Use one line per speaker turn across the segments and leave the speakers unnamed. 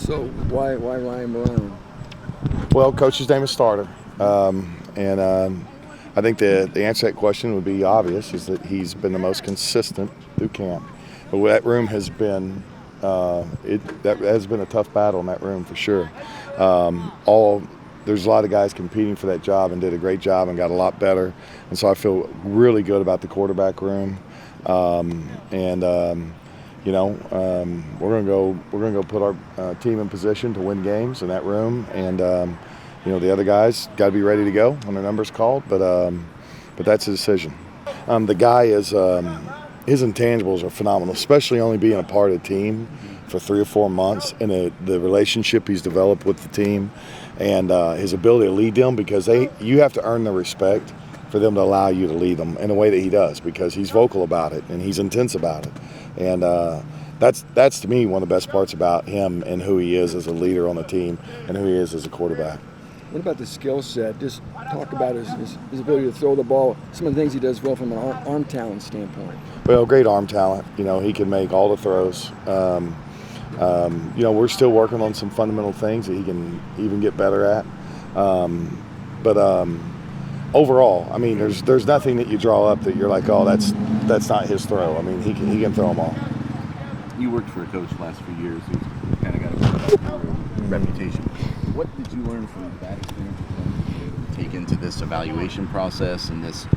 So why Ryan Brown?
Well, coach's name is Starter, and I think the answer to that question would be obvious: is that he's been the most consistent through camp. But that room has been that has been a tough battle in that room for sure. There's a lot of guys competing for that job and did a great job and got a lot better, and so I feel really good about the quarterback room. We're gonna go put our team in position to win games in that room, and the other guys got to be ready to go when their number's called. But that's a decision. The guy is his intangibles are phenomenal, especially only being a part of the team for 3 or 4 months, and the relationship he's developed with the team, and his ability to lead them, because you have to earn the respect for them to allow you to lead them in a way that he does, because he's vocal about it and he's intense about it. And that's to me one of the best parts about him and who he is as a leader on the team and who he is as a quarterback.
What about the skill set? Just talk about his ability to throw the ball, some of the things he does well from an arm talent standpoint.
Well, great arm talent. He can make all the throws. We're still working on some fundamental things that he can even get better at. Overall, I mean, there's nothing that you draw up that you're like, oh, that's not his throw. I mean, he can throw them all.
You worked for a coach the last few years who's kind of got a reputation. What did you learn from that experience to take into this evaluation process and this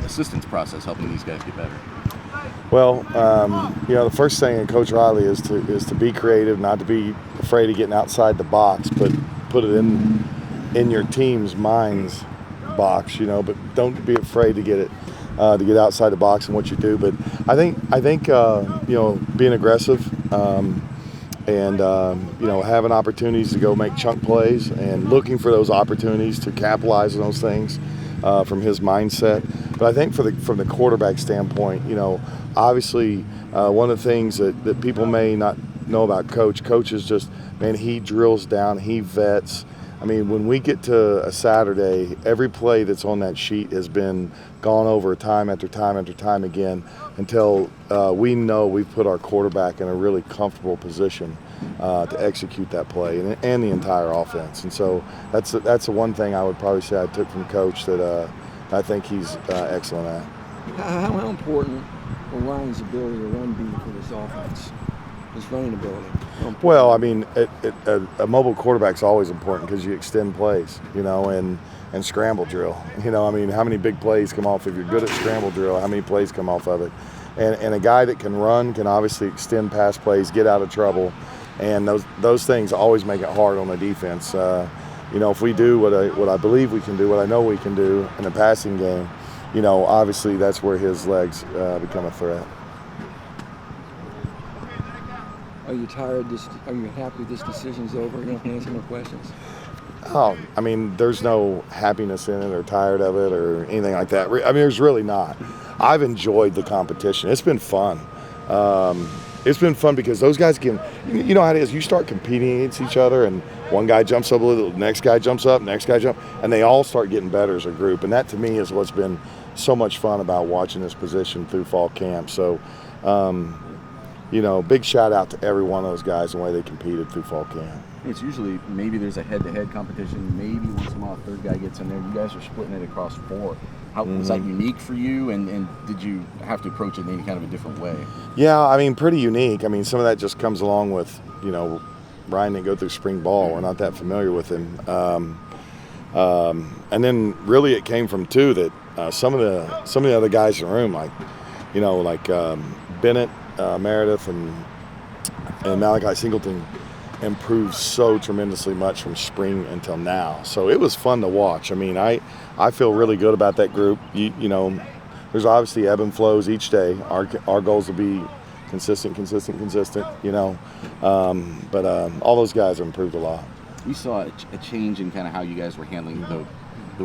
assistance process, helping these guys get better?
Well, the first thing in Coach Riley is to be creative, not to be afraid of getting outside the box, but put it in your team's mind's box, but don't be afraid to get outside the box and what you do. But I think being aggressive and having opportunities to go make chunk plays and looking for those opportunities to capitalize on those things from his mindset. But I think from the quarterback standpoint, obviously one of the things that people may not know about Coach is just, man, he drills down, he vets. I mean, when we get to a Saturday, every play that's on that sheet has been gone over time after time after time again until we know we've put our quarterback in a really comfortable position to execute that play and the entire offense. And so that's the one thing I would probably say I took from Coach that I think he's excellent at.
How important will Ryan's ability to run be for this offense? His running ability.
Well, I mean, a mobile quarterback's always important because you extend plays, and scramble drill. I mean, how many big plays come off? If you're good at scramble drill, how many plays come off of it? And a guy that can run can obviously extend pass plays, get out of trouble, and those things always make it hard on the defense. If we do what I believe we can do, what I know we can do in the passing game, obviously that's where his legs become a threat.
Are you tired? Are you happy this decision's over? You don't have to answer more questions.
Oh, I mean, there's no happiness in it or tired of it or anything like that. I mean, there's really not. I've enjoyed the competition. It's been fun. It's been fun because those guys can, you know how it is. You start competing against each other, and one guy jumps up a little, next guy jumps up, next guy jumps, and they all start getting better as a group. And that, to me, is what's been so much fun about watching this position through fall camp. So, big shout out to every one of those guys and the way they competed through fall camp.
It's usually maybe there's a head-to-head competition. Maybe once in a while a third guy gets in there. You guys are splitting it across 4. Was that unique for you, and did you have to approach it in any kind of a different way?
Yeah, I mean, pretty unique. I mean, some of that just comes along with, Brian didn't go through spring ball. We're not that familiar with him. And then really it came from, too, that some of the other guys in the room, like Bennett, Meredith, and Malachi Singleton improved so tremendously much from spring until now. So it was fun to watch. I mean, I feel really good about that group. There's obviously ebb and flows each day. Our goals will be consistent. But all those guys have improved a lot.
We saw a change in kind of how you guys were handling the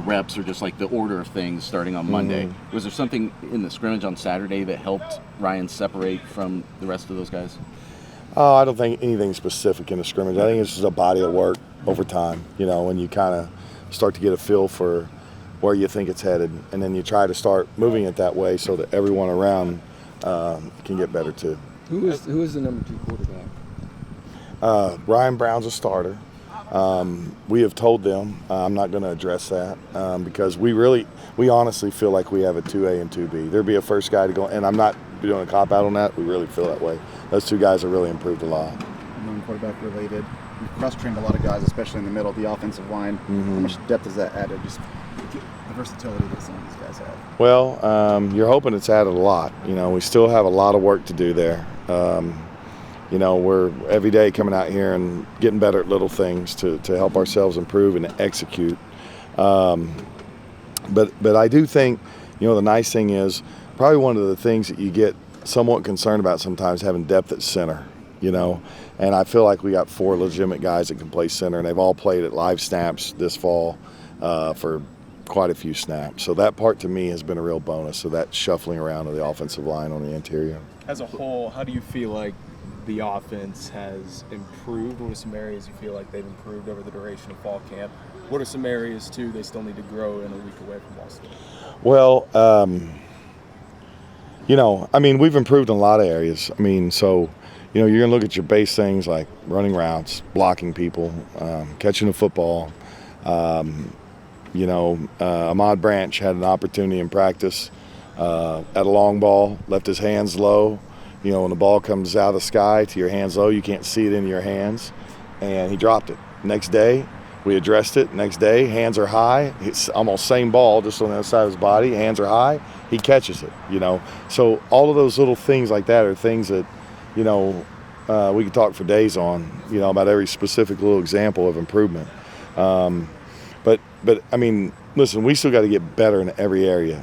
reps, or just like the order of things starting on Monday. Mm-hmm. Was there something in the scrimmage on Saturday that helped Ryan separate from the rest of those guys?
I don't think anything specific in the scrimmage. I think it's just a body of work over time, when you kind of start to get a feel for where you think it's headed, and then you try to start moving it that way so that everyone around can get better too.
Who is the number 2 quarterback?
Ryan Brown's a starter. We have told them, I'm not going to address that because we honestly feel like we have a 2A and 2B. There'd be a first guy to go, and I'm not doing a cop-out on that. We really feel that way. Those two guys have really improved a lot.
Non-quarterback related. You've cross-trained a lot of guys, especially in the middle, the offensive line.
Mm-hmm.
How much depth has that added? Just the versatility that some of these guys have.
Well, you're hoping it's added a lot. We still have a lot of work to do there. We're every day coming out here and getting better at little things to help ourselves improve and execute. But I do think, the nice thing is probably one of the things that you get somewhat concerned about sometimes having depth at center, And I feel like we got 4 legitimate guys that can play center, and they've all played at live snaps this fall for quite a few snaps. So that part to me has been a real bonus. So that shuffling around of the offensive line on the interior.
As a whole, how do you feel like the offense has improved? What are some areas you feel like they've improved over the duration of fall camp? What are some areas, too, they still need to grow in a week away from Ball State?
Well, we've improved in a lot of areas. You're going to look at your base things like running routes, blocking people, catching the football. Ahmad Branch had an opportunity in practice at a long ball, left his hands low. When the ball comes out of the sky to your hands low, you can't see it in your hands, and he dropped it. Next day, we addressed it. Next day, hands are high. It's almost same ball, just on the other side of his body. Hands are high. He catches it, So all of those little things like that are things that, we could talk for days on, about every specific little example of improvement. But listen, we still got to get better in every area.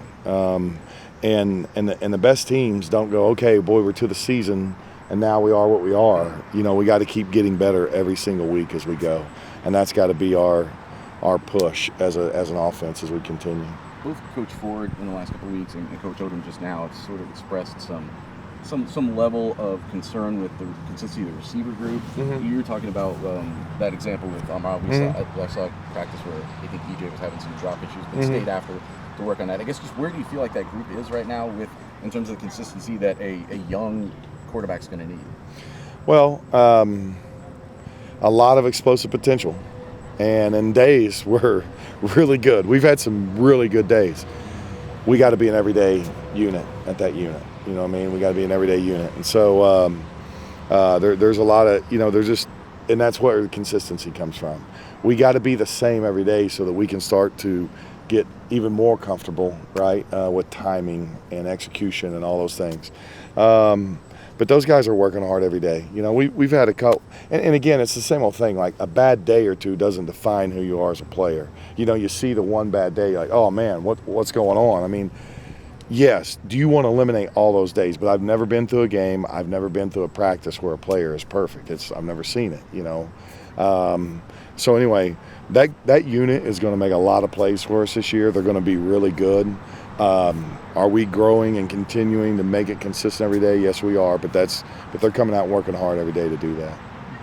And the best teams don't go, okay, boy, we're to the season, and now we are what we are. We got to keep getting better every single week as we go, and that's got to be our push as an offense as we continue.
Both Coach Ford in the last couple of weeks and Coach Odom just now have sort of expressed some level of concern with the consistency of the receiver group.
Mm-hmm.
You were talking about that example with Amar. I saw practice where I think EJ was having some drop issues, but stayed after to work on that. I guess just where do you feel like that group is right now in terms of the consistency that a young quarterback's going to need?
Well, a lot of explosive potential, and in days we're really good. We've had some really good days. We got to be an everyday unit at that unit. We got to be an everyday unit, and so there's a lot of and that's where the consistency comes from. We got to be the same every day so that we can start to get even more comfortable, right, with timing and execution and all those things. But those guys are working hard every day. We've had a couple, and again, it's the same old thing. Like a bad day or two doesn't define who you are as a player. You see the one bad day, you're like, oh man, what's going on? Yes, do you want to eliminate all those days? But I've never been through a game. I've never been through a practice where a player is perfect. I've never seen it. So anyway, that unit is going to make a lot of plays for us this year. They're going to be really good. Are we growing and continuing to make it consistent every day? Yes, we are. But they're coming out working hard every day to do that.